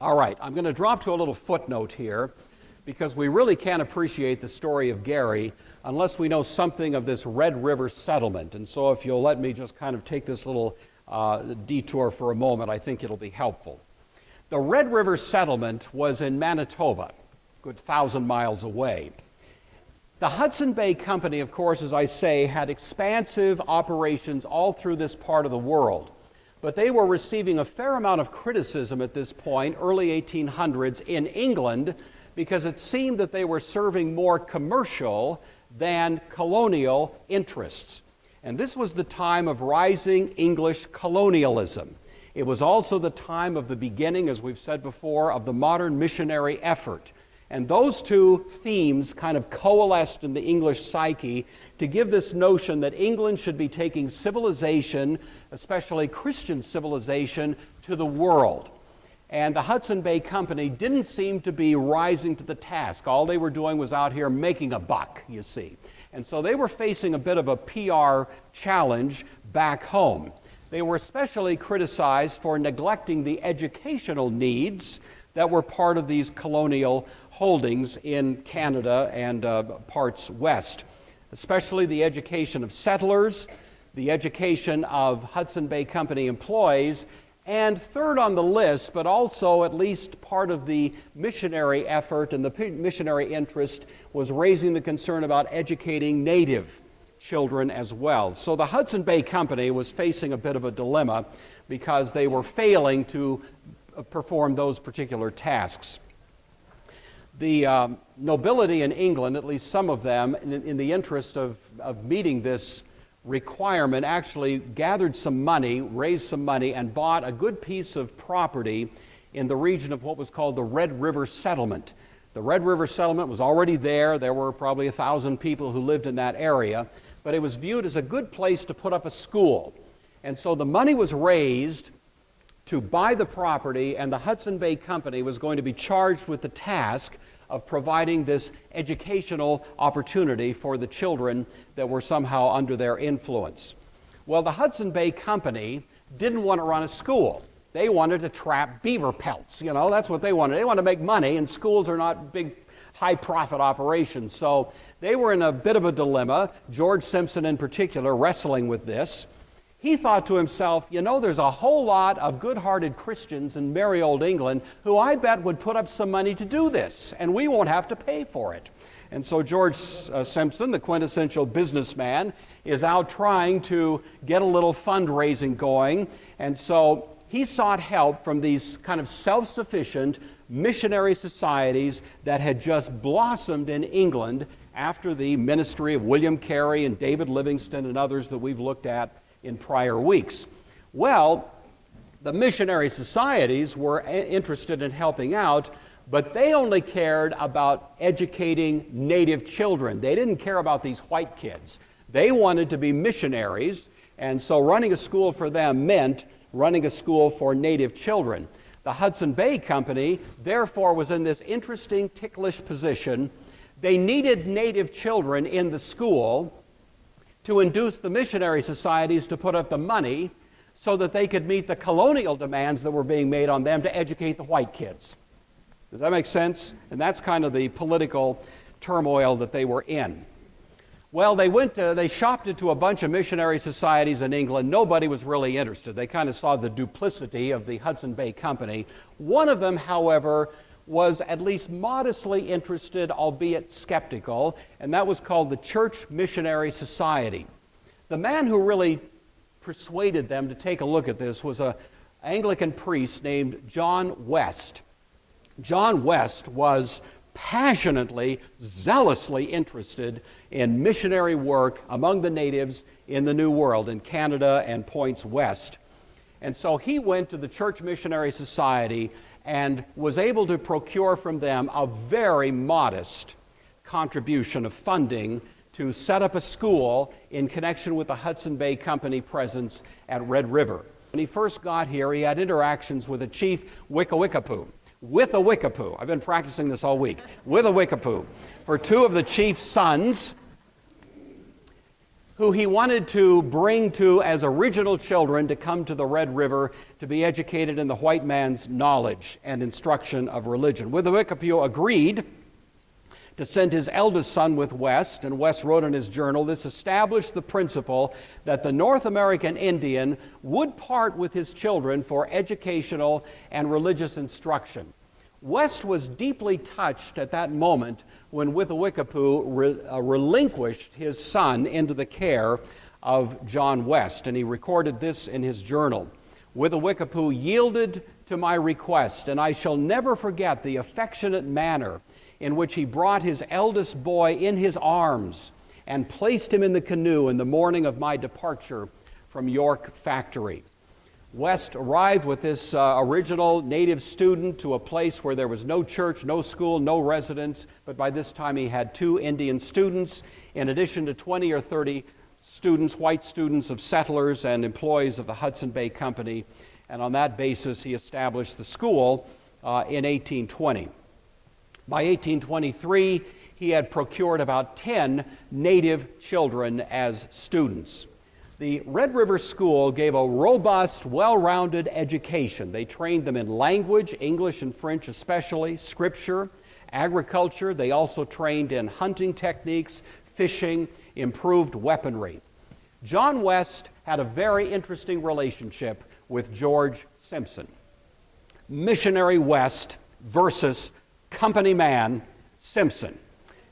All right, I'm going to drop to a little footnote here because we really can't appreciate the story of Garry unless we know something of this Red River settlement. And so if you'll let me just kind of take this little detour for a moment, I think it'll be helpful. The Red River settlement was in Manitoba, a good 1,000 miles away. The Hudson Bay Company, of course, as I say, had expansive operations all through this part of the world. But they were receiving a fair amount of criticism at this point, early 1800s, in England, because it seemed that they were serving more commercial than colonial interests. And this was the time of rising English colonialism. It was also the time of the beginning, as we've said before, of the modern missionary effort. And those two themes kind of coalesced in the English psyche to give this notion that England should be taking civilization, especially Christian civilization, to the world. And the Hudson Bay Company didn't seem to be rising to the task. All they were doing was out here making a buck, you see. And so they were facing a bit of a PR challenge back home. They were especially criticized for neglecting the educational needs that were part of these colonial holdings in Canada and parts west, especially the education of settlers, the education of Hudson Bay Company employees, and third on the list, but also at least part of the missionary effort and the missionary interest, was raising the concern about educating native children as well. So the Hudson Bay Company was facing a bit of a dilemma because they were failing to perform those particular tasks. The nobility in England, at least some of them, in the interest of meeting this requirement, actually gathered some money, raised some money, and bought a good piece of property in the region of what was called the Red River Settlement. The Red River Settlement was already there. There were probably 1,000 people who lived in that area, but it was viewed as a good place to put up a school. And so the money was raised to buy the property, and the Hudson Bay Company was going to be charged with the task of providing this educational opportunity for the children that were somehow under their influence. Well, the Hudson Bay Company didn't want to run a school. They wanted to trap beaver pelts. You know, that's what they wanted. They wanted to make money, and schools are not big, high-profit operations. So they were in a bit of a dilemma, George Simpson in particular wrestling with this. He thought to himself, you know, there's a whole lot of good-hearted Christians in merry old England who I bet would put up some money to do this, and we won't have to pay for it. And so George Simpson, the quintessential businessman, is out trying to get a little fundraising going, and so he sought help from these kind of self-sufficient missionary societies that had just blossomed in England after the ministry of William Carey and David Livingstone and others that we've looked at in prior weeks. Well, the missionary societies were interested in helping out, but they only cared about educating native children. They didn't care about these white kids. They wanted to be missionaries, and so running a school for them meant running a school for native children. The Hudson Bay Company, therefore, was in this interesting, ticklish position. They needed native children in the school to induce the missionary societies to put up the money so that they could meet the colonial demands that were being made on them to educate the white kids. Does that make sense? And that's kind of the political turmoil that they were in. Well, they shopped into a bunch of missionary societies in England. Nobody was really interested. They kind of saw the duplicity of the Hudson Bay Company. One of them, however, was at least modestly interested, albeit skeptical, and that was called the Church Missionary Society. The man who really persuaded them to take a look at this was an Anglican priest named John West. John West was passionately, zealously interested in missionary work among the natives in the New World, in Canada and points west. And so he went to the Church Missionary Society and was able to procure from them a very modest contribution of funding to set up a school in connection with the Hudson Bay Company presence at Red River. When he first got here, he had interactions with the chief Wickawickapoo. I've been practicing this all week. With a Wickapoo. For two of the chief's sons, who he wanted to bring to as original children to come to the Red River to be educated in the white man's knowledge and instruction of religion. Withlacoochee agreed to send his eldest son with West, and West wrote in his journal, this established the principle that the North American Indian would part with his children for educational and religious instruction. West was deeply touched at that moment when Withlacoochee relinquished his son into the care of John West, and he recorded this in his journal. Withlacoochee yielded to my request, and I shall never forget the affectionate manner in which he brought his eldest boy in his arms and placed him in the canoe in the morning of my departure from York Factory. West arrived with this original native student to a place where there was no church, no school, no residence, but by this time he had 2 Indian students, in addition to 20 or 30 students, white students of settlers and employees of the Hudson Bay Company, and on that basis he established the school in 1820. By 1823, he had procured about 10 native children as students. The Red River School gave a robust, well-rounded education. They trained them in language, English and French especially, scripture, agriculture. They also trained in hunting techniques, fishing, improved weaponry. John West had a very interesting relationship with George Simpson. Missionary West versus company man Simpson.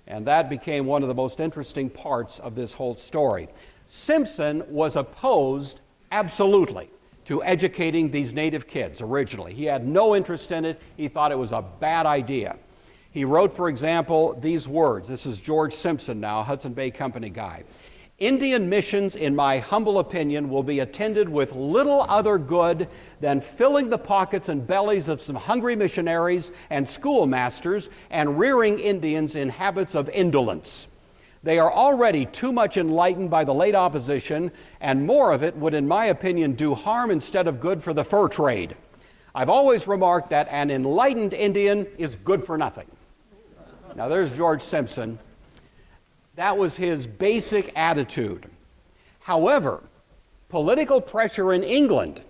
And that became one of the most interesting parts of this whole story. Simpson was opposed absolutely to educating these native kids originally. He had no interest in it. He thought it was a bad idea. He wrote, for example, these words. This is George Simpson now, Hudson Bay Company guy. Indian missions, in my humble opinion, will be attended with little other good than filling the pockets and bellies of some hungry missionaries and schoolmasters and rearing Indians in habits of indolence. They are already too much enlightened by the late opposition, and more of it would, in my opinion, do harm instead of good for the fur trade. I've always remarked that an enlightened Indian is good for nothing. Now there's George Simpson. That was his basic attitude. However, political pressure in England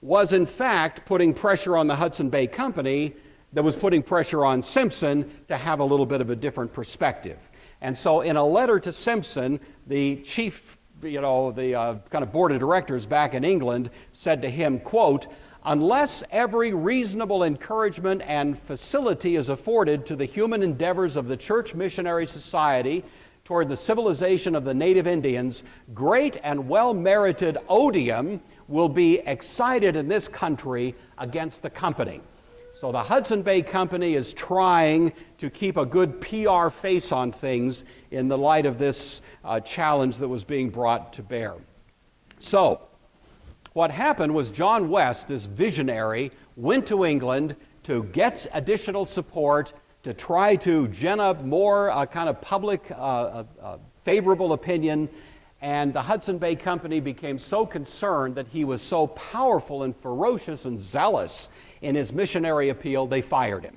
was in fact putting pressure on the Hudson Bay Company that was putting pressure on Simpson to have a little bit of a different perspective. And so in a letter to Simpson, the chief, kind of board of directors back in England said to him, quote, unless every reasonable encouragement and facility is afforded to the human endeavors of the Church Missionary Society toward the civilization of the native Indians, great and well-merited odium will be excited in this country against the company. So the Hudson Bay Company is trying to keep a good PR face on things in the light of this challenge that was being brought to bear. So, what happened was John West, this visionary, went to England to get additional support, to try to gin up more kind of public favorable opinion, and the Hudson Bay Company became so concerned that he was so powerful and ferocious and zealous in his missionary appeal, they fired him.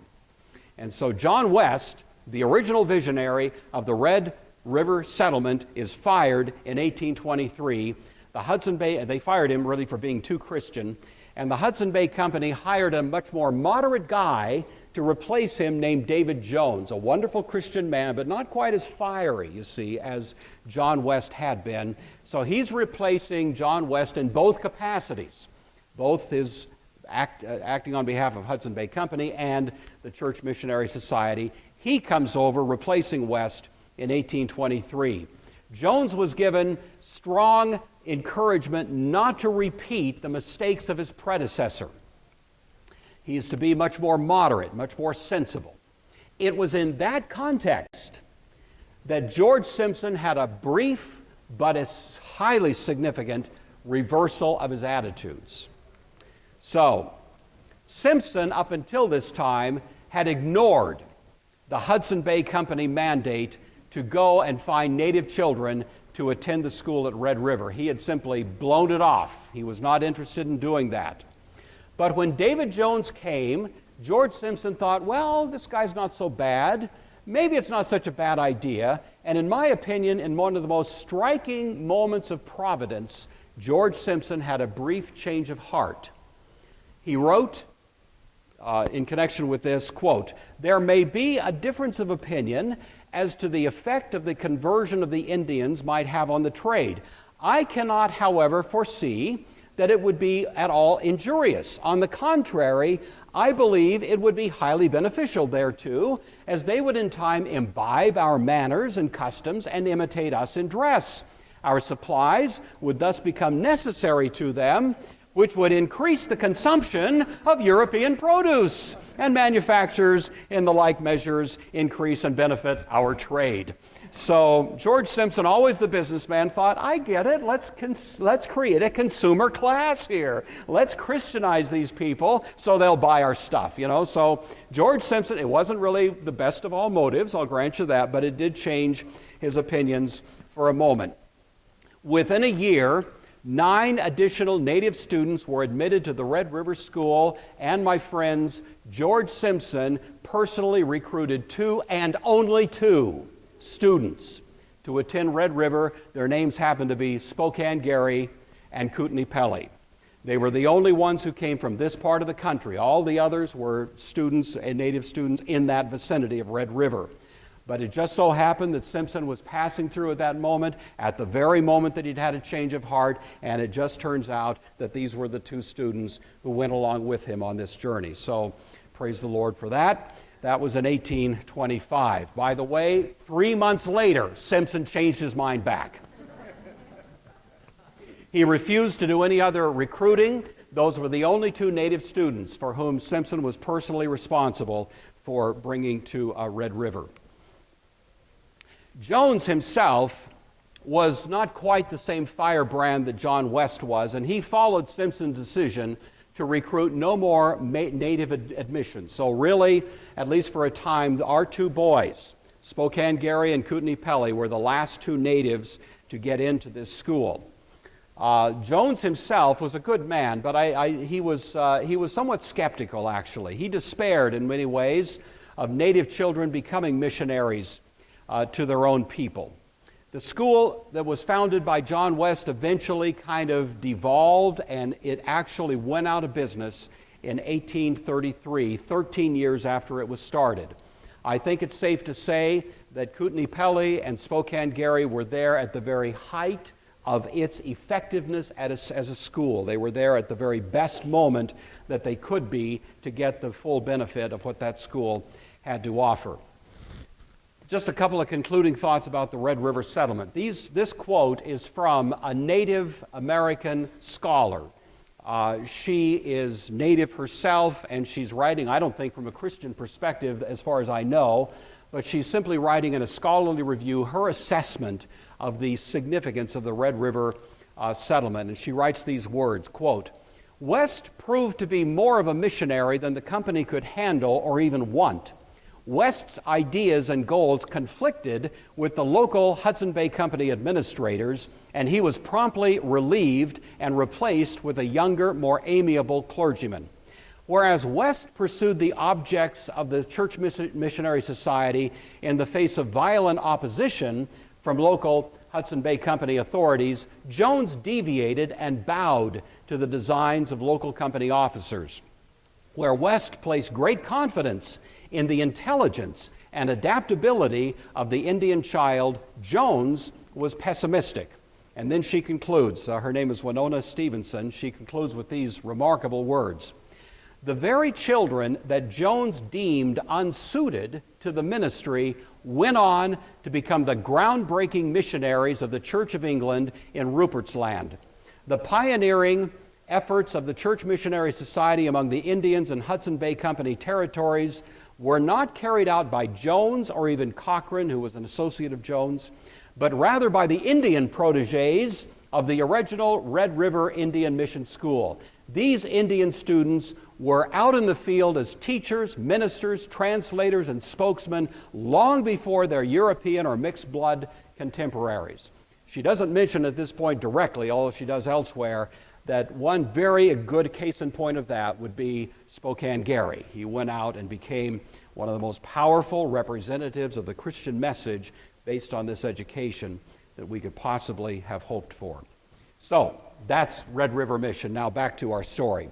And so John West, the original visionary of the Red River settlement, is fired in 1823. The Hudson Bay, they fired him really for being too Christian, and the Hudson Bay Company hired a much more moderate guy to replace him named David Jones, a wonderful Christian man, but not quite as fiery, you see, as John West had been. So he's replacing John West in both capacities, both his acting on behalf of Hudson Bay Company and the Church Missionary Society. He comes over replacing West in 1823. Jones was given strong encouragement not to repeat the mistakes of his predecessor. He is to be much more moderate, much more sensible. It was in that context that George Simpson had a brief but a highly significant reversal of his attitudes. So, Simpson, up until this time, had ignored the Hudson Bay Company mandate to go and find native children to attend the school at Red River. He had simply blown it off. He was not interested in doing that. But when David Jones came, George Simpson thought, well, this guy's not so bad. maybe it's not such a bad idea. And in my opinion, in one of the most striking moments of providence, George Simpson had a brief change of heart. He wrote, in connection with this, quote, "There may be a difference of opinion as to the effect of the conversion of the Indians might have on the trade. I cannot, however, foresee that it would be at all injurious. On the contrary, I believe it would be highly beneficial thereto, as they would in time imbibe our manners and customs and imitate us in dress. Our supplies would thus become necessary to them, which would increase the consumption of European produce, and manufacturers in the like measures increase and benefit our trade." So George Simpson, always the businessman, thought, I get it, let's create a consumer class here. Let's Christianize these people so they'll buy our stuff, you know. So George Simpson, it wasn't really the best of all motives, I'll grant you that, but it did change his opinions for a moment. Within a year, 9 additional native students were admitted to the Red River School, and my friends, George Simpson personally recruited 2 and only 2 students to attend Red River. Their names happened to be Spokane Garry and Kootenai Pelly. They were the only ones who came from this part of the country. All the others were students and native students in that vicinity of Red River. But it just so happened that Simpson was passing through at that moment, at the very moment that he'd had a change of heart, and it just turns out that these were the 2 students who went along with him on this journey. So praise the Lord for that. That was in 1825. By the way, 3 months later, Simpson changed his mind back. He refused to do any other recruiting. Those were the only 2 native students for whom Simpson was personally responsible for bringing to Red River. Jones himself was not quite the same firebrand that John West was, and he followed Simpson's decision to recruit no more native admissions. So really, at least for a time, our 2 boys, Spokane Garry and Kootenai Pelly, were the last 2 natives to get into this school. Jones himself was a good man, but he was somewhat skeptical, actually. He despaired in many ways of native children becoming missionaries to their own people. The school that was founded by John West eventually kind of devolved, and it actually went out of business in 1833, 13 years after it was started. I think it's safe to say that Kootenai Pelly and Spokane Garry were there at the very height of its effectiveness as a school. They were there at the very best moment that they could be to get the full benefit of what that school had to offer. Just a couple of concluding thoughts about the Red River settlement. This quote is from a Native American scholar. She is Native herself, and she's writing, I don't think from a Christian perspective as far as I know, but she's simply writing in a scholarly review her assessment of the significance of the Red River settlement. And she writes these words, quote, "West proved to be more of a missionary than the company could handle or even want. West's ideas and goals conflicted with the local Hudson Bay Company administrators, and he was promptly relieved and replaced with a younger, more amiable clergyman. Whereas West pursued the objects of the Church Missionary Society in the face of violent opposition from local Hudson Bay Company authorities, Jones deviated and bowed to the designs of local company officers. Where West placed great confidence in the intelligence and adaptability of the Indian child, Jones was pessimistic." And then she concludes, her name is Winona Stevenson, she concludes with these remarkable words. "The very children that Jones deemed unsuited to the ministry went on to become the groundbreaking missionaries of the Church of England in Rupert's Land. The pioneering efforts of the Church Missionary Society among the Indians and Hudson Bay Company territories were not carried out by Jones or even Cochrane, who was an associate of Jones, but rather by the Indian protégés of the original Red River Indian Mission School. These Indian students were out in the field as teachers, ministers, translators, and spokesmen long before their European or mixed blood contemporaries." She doesn't mention at this point directly, although she does elsewhere, that one very good case in point of that would be Spokane Garry. He went out and became one of the most powerful representatives of the Christian message based on this education that we could possibly have hoped for. So that's Red River Mission. Now back to our story.